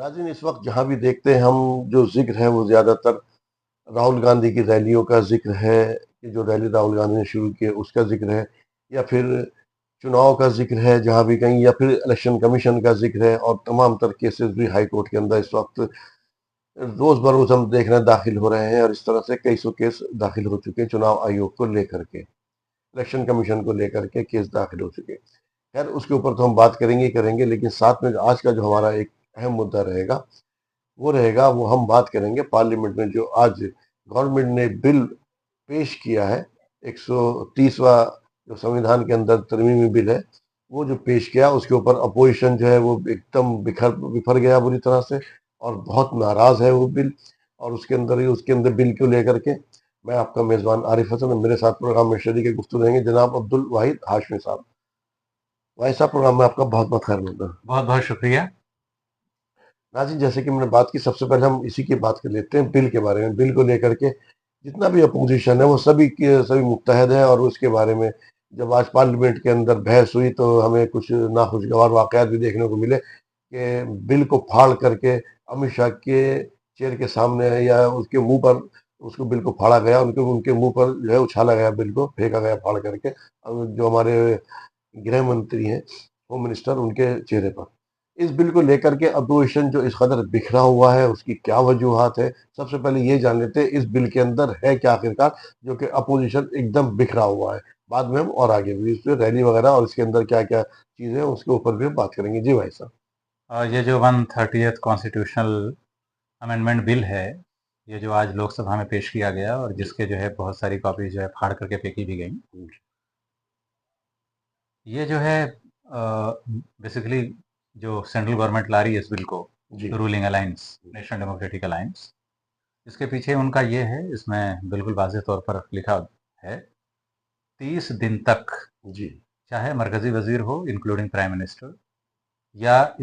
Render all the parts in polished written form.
नाज़रीन, इस वक्त जहाँ भी देखते हैं हम, जो जिक्र है वो ज़्यादातर राहुल गांधी की रैलियों का जिक्र है कि जो रैली राहुल गांधी ने शुरू की है उसका जिक्र है, या फिर चुनाव का जिक्र है जहाँ भी कहीं, या फिर इलेक्शन कमीशन का जिक्र है। और तमाम तर केसेस भी हाई कोर्ट के अंदर इस वक्त रोज बरोज हम देख रहे हैं दाखिल हो रहे हैं, और इस तरह से कई सौ केस दाखिल हो चुके हैं चुनाव आयोग को लेकर के, इलेक्शन कमीशन को लेकर के केस दाखिल हो चुके हैं। खैर, उसके ऊपर तो हम बात करेंगे ही करेंगे, लेकिन साथ में आज का जो हमारा एक अहम मुद्दा रहेगा वो हम बात करेंगे पार्लियामेंट में जो आज गवर्नमेंट ने बिल पेश किया है। 130वां जो संविधान के अंदर तरमीमी बिल है, वो जो पेश किया उसके ऊपर अपोजिशन जो है वो एकदम बिफर गया बुरी तरह से, और बहुत नाराज है वो बिल। और उसके अंदर बिल को लेकर के मैं आपका मेजबान आरिफ हसन, और मेरे साथ प्रोग्राम में शरीक गुफ्तगू रहेंगे जनाब अब्दुल वाहिद हाशमी साहब। वाहिद साहब, प्रोग्राम में आपका बहुत बहुत खैर मकदम। बहुत बहुत शुक्रिया। नाज़रीन, जैसे कि मैंने बात की, सबसे पहले हम इसी की बात कर लेते हैं बिल के बारे में। बिल को लेकर के जितना भी अपोजिशन है वो सभी मुत्तहद है, और उसके बारे में जब आज पार्लियामेंट के अंदर बहस हुई तो हमें कुछ नाखुशगवार वाकयात भी देखने को मिले कि बिल को फाड़ करके अमित शाह के चेयर के सामने या उसके मुंह पर उसको बिल को फाड़ा गया, उनके उनके मुंह पर जो है उछाला गया, बिल को फेंका गया फाड़ करके, और जो हमारे गृह मंत्री हैं, होम मिनिस्टर, उनके चेहरे पर। इस बिल को लेकर के अपोजिशन जो इस कदर बिखरा हुआ है उसकी क्या वजूहात है, सबसे पहले ये जान लेते हैं इस बिल के अंदर है क्या आखिरकार, जो कि अपोजिशन एकदम बिखरा हुआ है। बाद में हम और आगे भी इस पे रैली वगैरह और इसके अंदर क्या क्या चीजें हैं उसके ऊपर भी हम बात करेंगे। जी भाई साहब। ये जो 130th कॉन्स्टिट्यूशनल अमेंडमेंट बिल है, ये जो आज लोकसभा में पेश किया गया और जी। जिसके जो है बहुत सारी कॉपी जो है फाड़ करके फेंकी भी गई। ये जो है बेसिकली जो सेंट्रल गवर्नमेंट ला रही है इस बिल को, जी। Ruling alliance, national democratic alliance, इसके पीछे उनका ये है, इसमें बिल्कुल वाज़ेह तौर पर लिखा है, 30 दिन तक जी। चाहे मरकजी वजीर हो इंक्लूडिंग प्राइम मिनिस्टर, या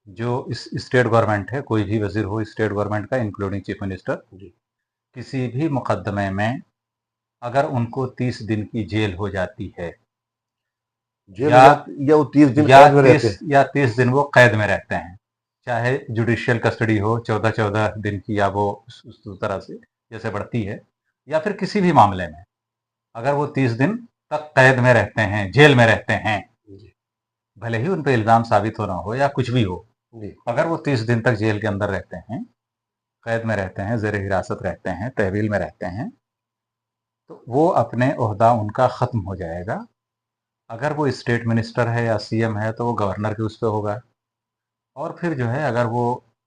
जो इस स्टेट गवर्नमेंट है, कोई भी वजीर हो स्टेट गवर्नमेंट का इंक्लूडिंग चीफ मिनिस्टर, जी। किसी भी मुकदमे में अगर उनको 30 दिन की जेल हो जाती है, जेल हो या जाती या वो 30 दिन कैद में रहते हैं? 30 दिन वो कैद में रहते हैं, चाहे जुडिशियल कस्टडी हो 14-14 दिन की, या वो उस तरह से जैसे बढ़ती है, या फिर किसी भी मामले में अगर वो 30 दिन तक कैद में रहते हैं, जेल में रहते हैं, जी। भले ही उन पर इल्ज़ाम साबित हो ना हो या कुछ भी हो, जी। अगर वो 30 दिन तक जेल के अंदर रहते हैं, कैद में रहते हैं, ज़ेर हिरासत रहते हैं, तहवील में रहते हैं, तो वो अपने ओहदा उनका ख़त्म हो जाएगा। अगर वो स्टेट मिनिस्टर है या सीएम है तो वो गवर्नर के उस पे होगा, और फिर जो है अगर वो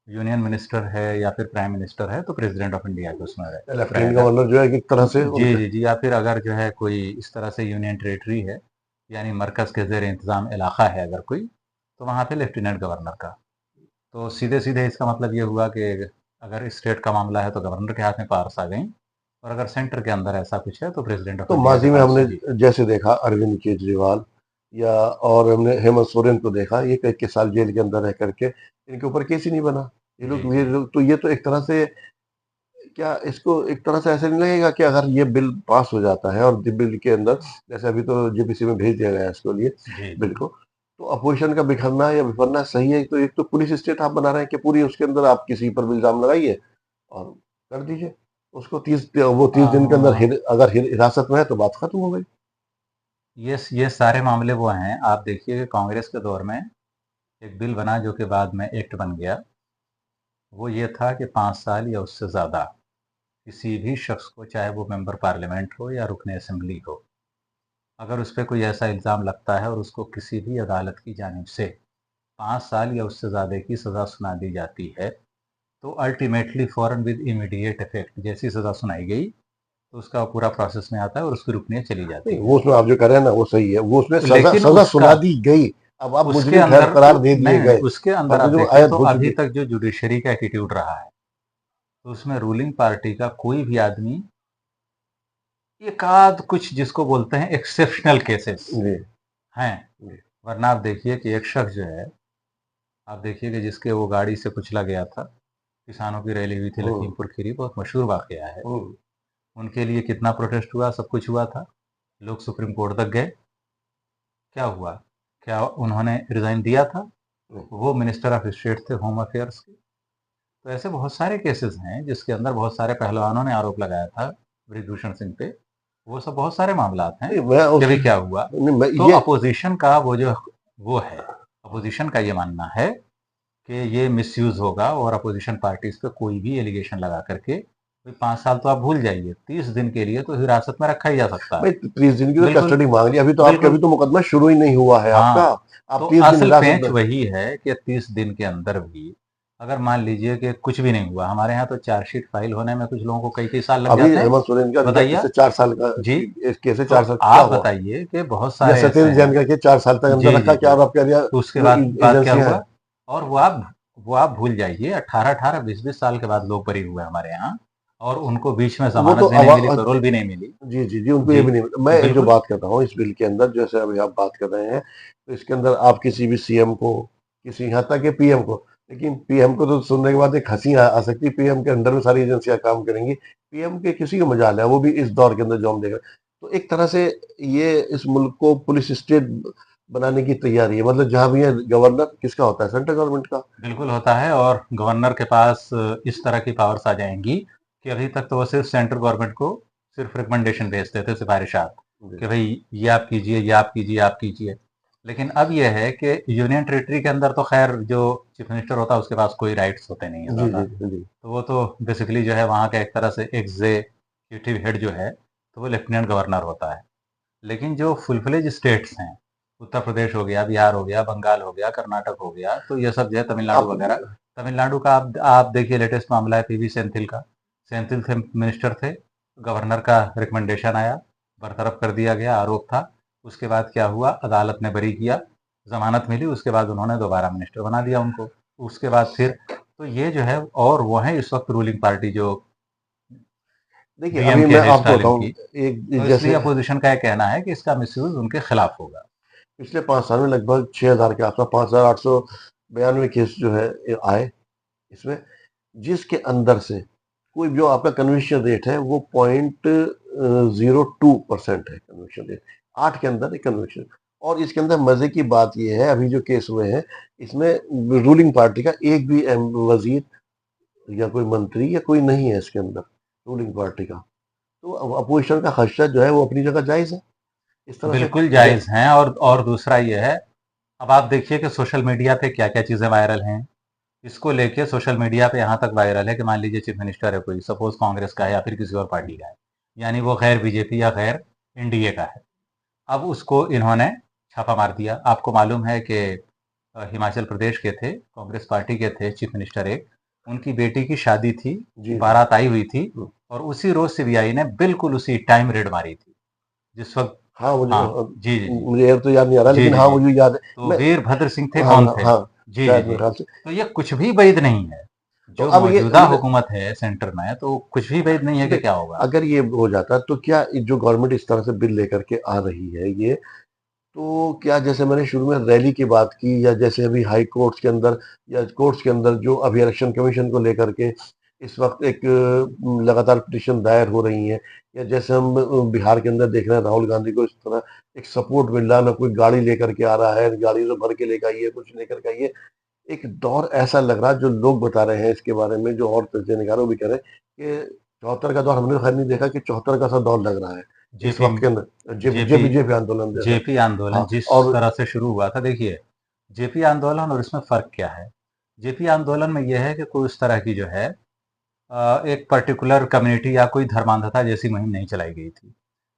यूनियन मिनिस्टर है या फिर प्राइम मिनिस्टर है तो प्रेसिडेंट ऑफ इंडिया के उसमें लेफ्टिनेंट रहेगा। गवर्नर जो है एक तरह से जी उनके। जी जी, या फिर अगर जो है कोई इस तरह से यूनियन टेरिटरी है, यानी मरकज़ के ज़ेर इंतज़ाम इलाका है अगर कोई, तो वहाँ पे लेफ्टिनेंट गवर्नर का। तो सीधे सीधे इसका मतलब ये हुआ कि अगर स्टेट का मामला है तो गवर्नर के हाथ में पावर्स आ गई, और अगर सेंटर के अंदर ऐसा कुछ है तो प्रेसिडेंट ऑफ तो इंडिया के माजी में पास। हमने जी जैसे देखा अरविंद केजरीवाल, या और हमने हेमंत सोरेन को देखा, ये कई कई साल जेल के अंदर रह करके इनके ऊपर केस ही नहीं बना। जी जी। ये तो एक तरह से, क्या इसको एक तरह से ऐसे नहीं लगेगा कि अगर ये बिल पास हो जाता है और बिल के अंदर, जैसे अभी तो जेपीसी में भेज दिया गया है इसके लिए जी बिल को, तो अपोजिशन का बिखरना या विफरना सही है? तो एक तो पुलिस स्टेट आप बना रहे हैं कि पूरी उसके अंदर आप किसी पर भी इल्जाम लगाइए और कर दीजिए उसको 30 दिन के अंदर अगर हिरासत में है तो बात खत्म हो गई। ये सारे मामले वो हैं, आप देखिए कि कांग्रेस के दौर में एक बिल बना जो कि बाद में एक्ट बन गया। वो ये था कि 5 साल या उससे ज़्यादा किसी भी शख्स को, चाहे वो मेंबर पार्लियामेंट हो या रुकन असेंबली हो, अगर उस पर कोई ऐसा इल्ज़ाम लगता है और उसको किसी भी अदालत की जानिब से 5 साल या उससे ज़्यादा की सज़ा सुना दी जाती है, तो अल्टीमेटली फ़ौरन विद इमीडिएट इफेक्ट जैसी सज़ा सुनाई गई तो उसका पूरा प्रोसेस में आता है और उसकी रुकनियत चली नहीं, जाती है। वो उसमें आप जो कर रहे हैं ना वो सही है, वो उसमें सजा लेकिन सजा उसका सुना दी गई। अब आप उसके मुजरिम ठहर अंदर करार दे नहीं दिए नहीं, गए उसके अंदर और आप मुजरिम देखें आयद तो हो अभी चुके। तक जो जुडिशरी का एटीट्यूड रहा है, तो उसमें रूलिंग पार्टी का कोई भी आदमी, एक आध कुछ जिसको बोलते हैं एक्सेप्शनल केसेस जी। हैं, जी। वरना आप देखिए कि एक शख्स जो है, आप देखिए कि जिसके वो गाड़ी से कुचला गया था, किसानों की रैली हुई थी हम्म। लखीमपुर खीरी, बहुत मशहूर वाकया है, हम्म। उनके लिए कितना प्रोटेस्ट हुआ, सब कुछ हुआ था, लोग सुप्रीम कोर्ट तक गए, क्या हुआ, क्या उन्होंने रिजाइन दिया था? नहीं, वो मिनिस्टर ऑफ स्टेट थे होम अफेयर्स के। तो ऐसे बहुत सारे केसेस हैं जिसके अंदर बहुत सारे पहलवानों ने आरोप लगाया था ब्रिजभूषण सिंह पे। वो सब बहुत सारे मामलात हैं नहीं मैं कि उस अभी क्या हुआ। नहीं मैं तो ये अपोजिशन का वो है, अपोजिशन का ये मानना है कि ये मिसयूज होगा और अपोजिशन पार्टीज पे कोई भी एलिगेशन लगा करके, भाई 5 साल तो आप भूल जाइए, 30 दिन के लिए तो हिरासत में रखा ही जा सकता है। भाई 30 दिन की तो बिल्कुल, कस्टडी मांग ली, अभी बिल्कुल। तो मुकदमा शुरू ही नहीं हुआ है आपका। हाँ, तो आप 30 दिन असल हिरासत पेंच में। वही है कि 30 दिन के अंदर भी अगर मान लीजिए कि कुछ भी नहीं हुआ, हमारे यहाँ तो चार्जशीट फाइल होने में कुछ लोगों को कई कई साल लग अभी जाते हैं। हेमंत सोरेन का अभी तक बताइए इससे आप। 4 साल का जी। इस केस से तो 4 साल क्या आप हुआ? बताइए कि बहुत या सारे ऐसे सत्येंद्र हैं। जैन का केस 4 साल तक अंदर जी, रखा, जी, क्या जी। और आप कह रहे हैं तो उसके जो बाद क्या एजेंसियां हैं। हुआ? और वो आप भूल जाइए, 18-18, 20-20 साल के बाद लोग बरी हुए हमारे यहाँ, और उनको बीच में वो तो ज़मानत भी नहीं मिली, पैरोल भी नहीं मिली। जी जी जी, उनको ये जी, भी नहीं, मैं जो बिल्कुल। बात कर रहा हूँ इस बिल के अंदर, जैसे अभी आप बात कर रहे हैं, तो इसके अंदर आप किसी भी सीएम को, किसी यहाँ तक के पीएम को, लेकिन पीएम को तो सुनने के बाद एक हंसी आ सकती है, पीएम के अंडर में सारी एजेंसियां काम करेंगी, पीएम के किसी को मजाल है, वो भी इस दौर के अंदर जो हम देख रहे हैं। तो एक तरह से ये इस मुल्क को पुलिस स्टेट बनाने की तैयारी है, मतलब जहां भी है गवर्नर किसका होता है? सेंट्रल गवर्नमेंट का। बिल्कुल होता है, और गवर्नर के पास इस तरह की पावर्स आ जाएंगी कि अभी तक तो वो सिर्फ सेंट्रल गवर्नमेंट को सिर्फ रिकमेंडेशन भेजते थे, सिफारिशात, जी कि भाई ये आप कीजिए, ये आप कीजिए, आप कीजिए। लेकिन अब ये है कि यूनियन टेरिटरी के अंदर तो खैर जो चीफ मिनिस्टर होता है उसके पास कोई राइट्स होते नहीं है जी ज़्यादा। जी जी। तो वो तो बेसिकली जो है वहाँ का एक तरह से एग्जीक्यूटिव हेड जो है, तो वो लेफ्टिनेंट गवर्नर होता है। लेकिन जो फुल फ्लेज स्टेट्स हैं, उत्तर प्रदेश हो गया, बिहार हो गया, बंगाल हो गया, कर्नाटक हो गया, तो ये सब जो है तमिलनाडु आप वगैरह। तमिलनाडु का आप देखिए, लेटेस्ट मामला है पीवी सेंथिल का। सेंथिल थे मिनिस्टर थे, गवर्नर का रिकमेंडेशन आया, बरतरफ कर दिया गया, आरोप था। उसके बाद क्या हुआ, अदालत ने बरी किया, जमानत मिली, उसके बाद उन्होंने दोबारा मिनिस्टर बना दिया उनको। उसके बाद फिर तो ये जो है, और वो है इस वक्त रूलिंग पार्टी जो देखिए, अभी डीएमके मैं है आपको स्टालिन बताऊं, की। एक तो इसलिए जैसे अपोजिशन का यह कहना है कि इसका मिसयूज उनके खिलाफ होगा। पिछले 5 साल में लगभग 6,000 के आसपास, 5,892 केस जो है आए इसमें, जिसके अंदर से कोई जो आपका कन्विक्शन रेट है वो 0.02% है कन्विक्शन रेट, 8 के अंदर एक कन्विक्शन। और इसके अंदर मजे की बात ये है, अभी जो केस हुए हैं इसमें रूलिंग पार्टी का एक भी वजीर या कोई मंत्री या कोई नहीं है इसके अंदर, रूलिंग पार्टी का। तो अपोजिशन का खदशा जो है वो अपनी जगह जायज है, इस तरह से बिल्कुल अगर। जायज़ हैं, और दूसरा ये है, अब आप देखिए कि सोशल मीडिया पे क्या-क्या चीज़ें वायरल हैं। इसको लेके सोशल मीडिया पे यहाँ तक वायरल है कि मान लीजिए चीफ मिनिस्टर है कोई, सपोज़ कांग्रेस का है या फिर किसी और पार्टी का है, यानी वो गैर बीजेपी या गैर एनडीए का है। अब उसको इन्होंने छापा मार दिया। आपको मालूम है कि हिमाचल प्रदेश के थे, कांग्रेस पार्टी के थे चीफ मिनिस्टर एक, उनकी बेटी की शादी थी, जी जी। बारात आई हुई थी, हम्म। और उसी रोज़ सीबीआई ने बिल्कुल उसी टाइम रेड मारी थी, जिस वक़्त। हाँ मुझे हाँ, जी, जी, जी। मुझे तो याद नहीं आ रहा, जी, लेकिन जी, हाँ जी। मुझे याद है। तो मैं वीरभद्र सिंह थे, हाँ कौन हाँ थे? हाँ, जी, जी, शायद मेरे जी। ख्याल से। तो ये कुछ भी वैध नहीं है। तो जो अब ये मौजूदा मतलब हुकूमत है सेंटर में, तो कुछ भी वैध नहीं है कि देख, क्या होगा। अगर ये हो जाता तो क्या जो गवर्नमेंट इस तरह से बिल लेकर के आ रही है ये, तो क्या जैसे मैंने शुरू में रैली की बात की, या जैसे अभी हाई कोर्ट्स के अंदर या कोर्ट्स के अंदर जो अभी इलेक्शन कमीशन को लेकर के इस वक्त एक लगातार पिटिशन दायर हो रही है, या जैसे हम बिहार के अंदर देख रहे हैं राहुल गांधी को इस तरह एक सपोर्ट मिल रहा है, ना कोई गाड़ी लेकर के आ रहा है, गाड़ी से भर के लेकर आइए, कुछ लेकर के आइए, एक दौर ऐसा लग रहा है, जो लोग बता रहे हैं इसके बारे में, जो और तजज़िये निगार वो भी कह रहे हैं कि 74 का दौर हमने तो खैर नहीं देखा, कि 74 का सा दौर लग रहा है इस जेपी वक्त के अंदर, जेपी जेपी आंदोलन जैसा। जेपी आंदोलन हाँ जिस और तरह से शुरू हुआ था, देखिए, जेपी आंदोलन और इसमें फ़र्क क्या है? जेपी आंदोलन में यह है कि कोई उस तरह की जो है एक पर्टिकुलर कम्युनिटी या कोई धर्मांधता जैसी मुहिम नहीं चलाई गई थी।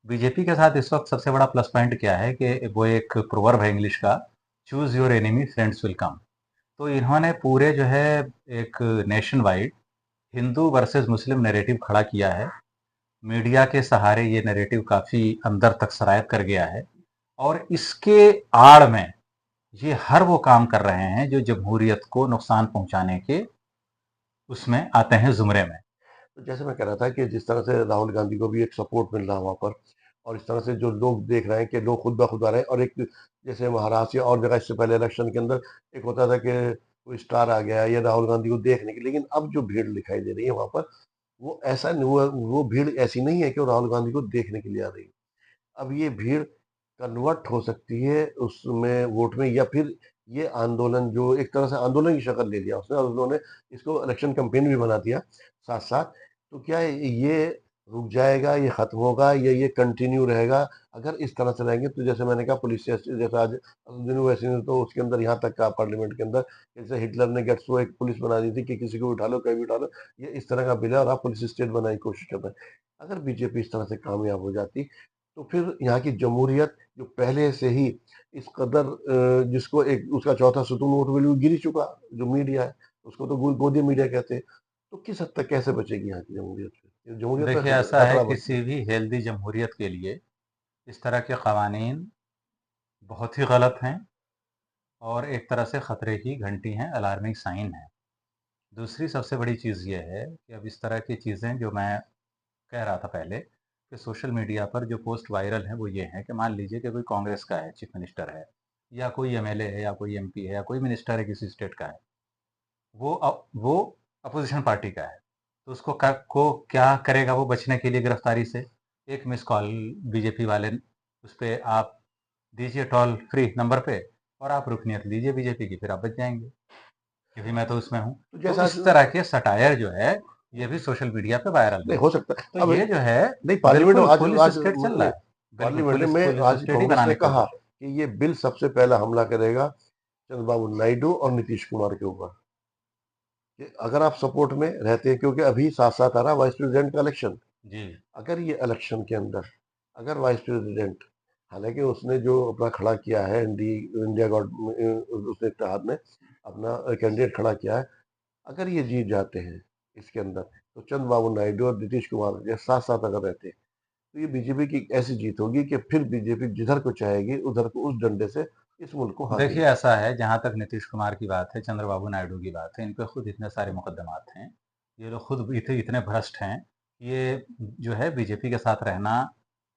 बीजेपी के साथ इस वक्त सबसे बड़ा प्लस पॉइंट क्या है कि वो एक प्रोवर्ब है इंग्लिश का, choose your enemy friends will come. तो इन्होंने पूरे जो है एक नेशन वाइड हिंदू वर्सेस मुस्लिम नैरेटिव खड़ा किया है। मीडिया के सहारे ये नैरेटिव काफ़ी अंदर तक सरायत कर गया है, और इसके आड़ में ये हर वो काम कर रहे हैं जो जमहूरियत को नुकसान पहुंचाने के उसमें आते हैं ज़ुमरे में। तो जैसे मैं कह रहा था कि जिस तरह से राहुल गांधी को भी एक सपोर्ट मिल रहा है वहाँ पर, और इस तरह से जो लोग देख रहे हैं कि लोग खुद ब खुद आ रहे हैं, और एक जैसे महाराष्ट्र या और जगह इससे पहले इलेक्शन के अंदर एक होता था कि कोई स्टार आ गया या राहुल गांधी को देखने की, लेकिन अब जो भीड़ दिखाई दे रही है वहाँ पर, वो ऐसा नहीं, वो भीड़ ऐसी नहीं है कि वो राहुल गांधी को देखने के लिए आ रही है। अब ये भीड़ कन्वर्ट हो सकती है उसमें वोट में, या फिर ये आंदोलन जो एक तरह से आंदोलन की शक्ल ले लिया उसने, और उन्होंने इसको इलेक्शन कैंपेन भी बना दिया साथ-साथ। तो क्या ये रुक जाएगा, ये खत्म होगा या ये कंटिन्यू रहेगा? अगर इस तरह से रहेंगे तो जैसे मैंने कहा पुलिस जैसे आज असदुद्दीन ओवैसी ने तो उसके अंदर यहाँ तक कहा पार्लियामेंट के अंदर, जैसे हिटलर ने गेट्सो एक पुलिस बना दी थी कि किसी को भी उठा लो, कहीं भी उठा लो, ये इस तरह का बिल है और आप पुलिस स्टेट बनाने की कोशिश कर रहे हैं। अगर बीजेपी इस तरह से कामयाब हो जाती, तो फिर यहाँ की जमहूरियत जो पहले से ही इस कदर जिसको एक उसका चौथा सुतून वोट वैल्यू गिर ही चुका, जो मीडिया है, उसको तो गोदी मीडिया कहते हैं। तो किस हद तक कैसे बचेगी यहाँ की जमहूरियत फिर? ये जमहूरियत पे देखिए, ऐसा है खतरा बढ़ किसी भी हेल्दी जमहूरियत के लिए इस तरह के कवानीन बहुत ही गलत हैं और एक तरह से खतरे की घंटी हैं, अलार्मिंग साइन है। दूसरी सबसे बड़ी चीज़ ये है कि अब इस तरह की चीज़ें जो मैं कह रहा था पहले कि सोशल मीडिया पर जो पोस्ट वायरल है वो ये है कि मान लीजिए कि कोई कांग्रेस का है, चीफ मिनिस्टर है या कोई एमएलए है या कोई एमपी है या कोई मिनिस्टर है किसी स्टेट का है, वो अपोजिशन पार्टी का है, तो को क्या करेगा वो बचने के लिए गिरफ्तारी से? एक मिस कॉल बीजेपी वाले उस पे आप दीजिए टोल फ्री नंबर पे और आप रुकनीत लीजिए बीजेपी की, फिर आप बच जाएंगे क्योंकि मैं तो उसमें हूँ। तो तो जैसा इस तरह के सटायर जो है ये भी सोशल मीडिया पे वायरल नहीं है। हो सकता है। तो अब ये जो है नहीं पार्लियामेंट में बिल्कुल आज पुलिस आज स्टेट चल रहा नहीं, है, बिल्कुल पार्लियामेंट पुलिस में पुलिस आज स्टेट ही कांग्रेस ने बनाने की कहा कोशिश है। कि ये बिल सबसे पहला हमला करेगा चंद्रबाबू नायडू और नीतीश कुमार के ऊपर, कि अगर आप सपोर्ट में रहते हैं, क्योंकि अभी साथ साथ आ रहा वाइस प्रेसिडेंट का इलेक्शन। जी। अगर ये इलेक्शन के अंदर अगर वाइस प्रेसिडेंट, हालांकि उसने जो अपना खड़ा किया है इंडिया गवर्नमेंट उसने इत्तेहाद में अपना कैंडिडेट खड़ा किया है, अगर ये जीत जाते हैं इसके अंदर, तो चंद्रबाबू नायडू और नीतीश कुमार ये साथ साथ अगर रहते हैं, तो ये बीजेपी की एक ऐसी जीत होगी कि फिर बीजेपी जिधर को चाहेगी उधर को उस डंडे से इस मुल्क को हाँकेगी। देखिए, ऐसा है, जहाँ तक नीतीश कुमार की बात है, चंद्रबाबू नायडू की बात है, इन पे खुद इतने सारे मुकदमात हैं। ये लोग खुद भी इतने भ्रष्ट हैं, ये जो है बीजेपी के साथ रहना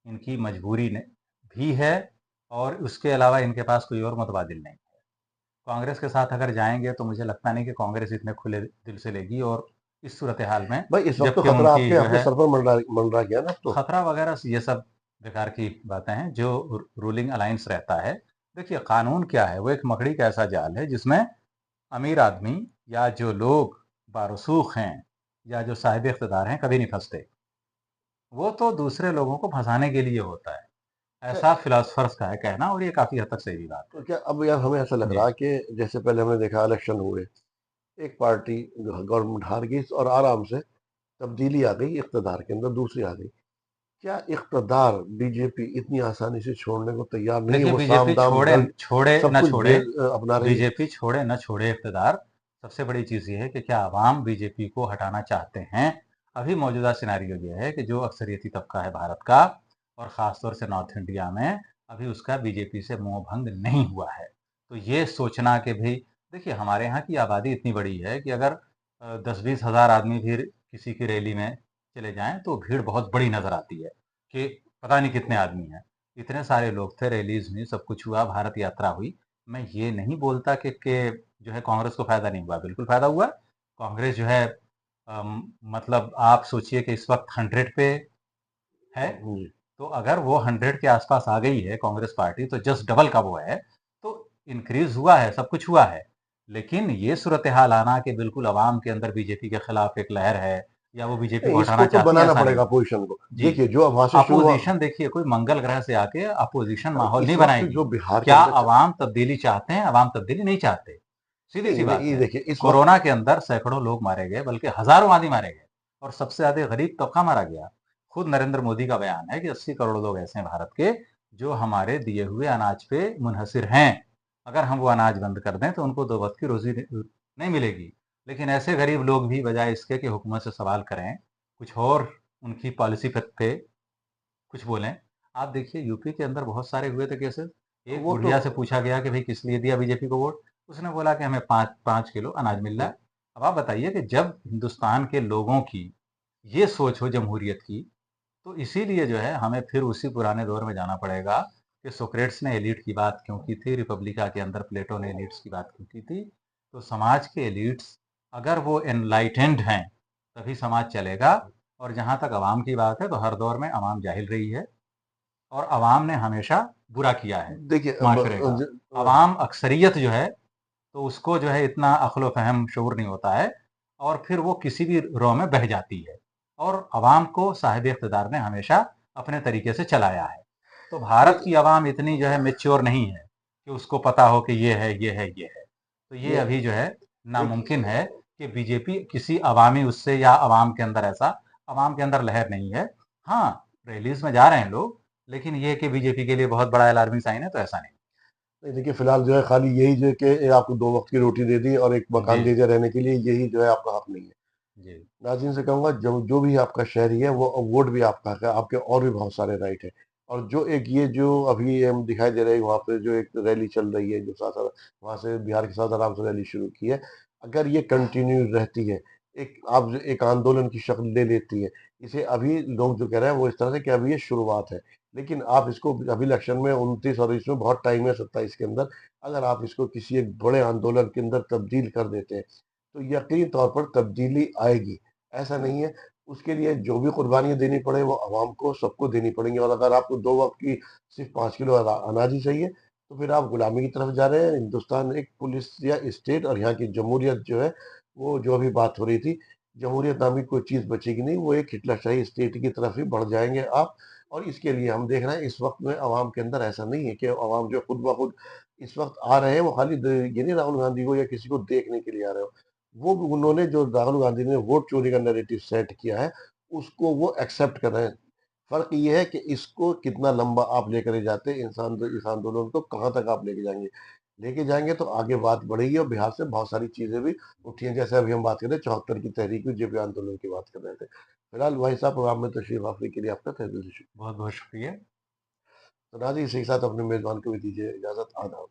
इनकी मजबूरी ने भी है और उसके अलावा इनके पास कोई और मुतबादिल नहीं है। कांग्रेस के साथ अगर जाएँगे तो मुझे लगता नहीं कि कांग्रेस इतने खुले दिल से लेगी और इस सूरत-ए-हाल में भाई इस वक्त तो जबकि खतरा उनकी आपके जो आपके है सर पर मंडरा गया ना अब तो। खतरा वगैरह ये सब बेकार की बातें हैं जो रूलिंग अलायंस रहता है। देखिए, कानून क्या है? वो एक मकड़ी का ऐसा जाल है जिसमें अमीर आदमी या जो लोग बारसूख हैं या जो साहिब इक़्तिदार हैं कभी नहीं फँसते। वो तो दूसरे लोगों को फँसाने के लिए होता है। ऐसा फिलॉसफर्स का है कहना और ये काफ़ी हद तक सही भी बात है। तो क्या अब यार हमें ऐसा लग जी। रहा है कि जैसे पहले हमने देखा इलेक्शन हुए, एक पार्टी गवर्नमेंट हार गई और आराम से तब्दीली आ गई इक़्तिदार के अंदर, दूसरी आ गई। क्या इक़्तिदार बीजेपी इतनी आसानी से छोड़ने को तैयार नहीं है? देखिए, वो बीजेपी साम-दाम, छोड़े दंड छोड़े सब न कुछ छोड़े, अपना रही है। बीजेपी छोड़े न छोड़े इक़्तिदार, सबसे बड़ी चीज़ ये है कि क्या अवाम बीजेपी को हटाना चाहते हैं? अभी मौजूदा सिनेरियो ये है कि जो अक्सरियती तबका है भारत का और ख़ास तौर से नॉर्थ इंडिया में, अभी उसका बीजेपी से मोह-भंग नहीं हुआ है। तो ये सोचना कि भई देखिए, हमारे यहाँ की आबादी इतनी बड़ी है कि अगर 10-20 हज़ार आदमी भी किसी की रैली में चले जाएँ, तो भीड़ बहुत बड़ी नज़र आती है कि पता नहीं कितने आदमी हैं। इतने सारे लोग थे, रैलीज़ हुई, सब कुछ हुआ, भारत यात्रा हुई। मैं ये नहीं बोलता कि जो है कांग्रेस को फ़ायदा नहीं हुआ, बिल्कुल फ़ायदा हुआ। कांग्रेस जो है मतलब आप सोचिए कि इस वक़्त 100 पे है, जी। तो अगर वो 100 के आस-पास आ गई है कांग्रेस पार्टी तो जस्ट डबल का वो है, तो इंक्रीज़ हुआ है, सब कुछ हुआ है। लेकिन ये सूरत-ए-हाल आना कि बिल्कुल अवाम के अंदर बीजेपी के खिलाफ एक लहर है या वो बीजेपी को नहीं, हटाना इसको तो चाहती है, बनाना ऐसा नहीं पड़ेगा है। अपोज़िशन को। जी। देखिए जो अब वहाँ से शुरू हुआ, अपोज़िशन देखिए कोई मंगल ग्रह से आके अपोज़िशन अरे माहौल इस नहीं वक़्त बनाएगी। जो बिहार के क्या अंदर अवाम तब्दीली चाहते हैं? अवाम तब्दीली नहीं चाहते। सीधी-सी नहीं, बात नहीं, ये है। देखिए इस वक़्त कोरोना के अंदर सैकड़ों लोग मारे गए, बल्कि हज़ारों आदमी मारे गए और सबसे ज़्यादा गरीब तबका मारा गया। खुद नरेंद्र मोदी का बयान है कि 80 करोड़ लोग ऐसे हैं भारत के, जो हमारे दिए हुए अनाज पे मुनहसिर हैं। अगर हम वो अनाज बंद कर दें, तो उनको 2 वक़्त की रोज़ी नहीं मिलेगी। लेकिन ऐसे गरीब लोग भी बजाय इसके कि हुकूमत से सवाल करें, कुछ और उनकी पॉलिसी पे कुछ बोलें। आप देखिए यूपी के अंदर बहुत सारे हुए थे केसेस। एक वो तो बुढ़िया से पूछा गया कि भाई किस लिए दिया बीजेपी को वोट? उसने बोला कि हमें 5 किलो अनाज मिल रहा है। अब आप बताइए कि जब हिंदुस्तान के लोगों की ये सोच हो जमहूरियत की, तो इसीलिए जो है हमें फिर उसी पुराने दौर में जाना पड़ेगा कि सोक्रेट्स ने एलीट की बात क्यों की थी, रिपब्लिका के अंदर प्लेटो ने एलीट्स की बात क्यों की थी। तो समाज के एलीट्स अगर वो एनलाइटेंड हैं, तभी समाज चलेगा और जहाँ तक अवाम की बात है, तो हर दौर में अवाम जाहिल रही है और अवाम ने हमेशा बुरा किया है देखिए अब माशरे का। ज अवाम अक्सरियत जो है तो उसको जो है इतना अक्ल फ़हम शऊर नहीं होता है और फिर वो किसी भी राह में बह जाती है और अवाम को साहिब इक़्तिदार ने हमेशा अपने तरीके से चलाया है। तो भारत की नहीं, अवाम इतनी जो है मैच्योर नहीं है कि उसको पता हो कि ये है, ये है, ये है। तो ये नहीं, अभी जो है नामुमकिन देखिए है कि बीजेपी किसी अवामी उससे या अवाम के अंदर ऐसा अवाम के अंदर लहर नहीं है। हाँ, रैलीज़ में जा रहे हैं लोग, लेकिन ये कि बीजेपी के लिए बहुत बड़ा अलार्मिंग साइन है, तो ऐसा नहीं। नहीं, देखिए फिलहाल जो है खाली यही जो है कि आपको 2 वक़्त की रोटी दे दी और एक जी, मकान दे दिया रहने के लिए, यही जो है आपका हक नहीं है। जी, नाज़रीन से कहूँगा जो जो भी आपका शहरी है वो वोट भी आपका हक है, आपके और भी बहुत सारे राइट हैं। और जो एक ये जो अभी हम दिखाई दे रहे हैं वहाँ पे जो एक रैली चल रही है जो सासाराम वहाँ से बिहार के सासाराम से रैली शुरू की है, अगर ये कंटिन्यू रहती है, एक आंदोलन की शक्ल ले लेती है, इसे अभी लोग जो कह रहे हैं वो इस तरह से कि अभी ये शुरुआत है। लेकिन आप इसको अभी इलेक्शन में 29 और इसमें बहुत टाइम है 27 के अंदर, अगर आप इसको किसी एक बड़े आंदोलन के अंदर तब्दील कर देते हैं, तो यकीनी तौर पर तब्दीली आएगी। ऐसा नहीं है, उसके लिए जो भी कुर्बानियाँ देनी पड़े वो अवाम को सबको देनी पड़ेंगी और अगर आपको 2 वक़्त की सिर्फ़ 5 किलो अनाज ही चाहिए, तो फिर आप गुलामी की तरफ जा रहे हैं। हिंदुस्तान एक पुलिस या स्टेट और यहाँ की जमहूरियत जो है, वो जो अभी बात हो रही थी, जमहूरियत नाम की कोई चीज़ बचेगी नहीं, वो एक हिटलरशाही स्टेट की तरफ ही बढ़ जाएँगे आप और इसके लिए हम देख रहे हैं इस वक़्त में अवाम के अंदर ऐसा नहीं है कि अवाम जो खुद ब खुद इस वक़्त आ रहे हैं, वो खाली ये नहीं राहुल गांधी को या किसी को देखने के लिए आ रहे हो। वो उन्होंने जो राहुल गांधी ने वोट चोरी का नैरेटिव सेट किया है, उसको वो एक्सेप्ट कर रहे हैं। फ़र्क ये है कि इसको कितना लंबा आप लेकर जाते हैं, इस आंदोलन को कहाँ तक आप लेके जाएँगे। लेके जाएँगे तो आगे बात बढ़ेगी और बिहार से बहुत सारी चीज़ें भी उठी हैं, जैसे अभी हम बात कर रहे हैं 74 की तहरीक हुई, जेपी आंदोलन की बात कर रहे थे। फिलहाल भाई साहब प्रोग्राम में तशरीफ़ आफ़री के लिए आपका तहे दिल से शुक्रिया। बहुत-बहुत शुक्रिया। तो नाज़रीन इसी के साथ अपने मेज़बान को भी दीजिए इजाज़त। आदाब।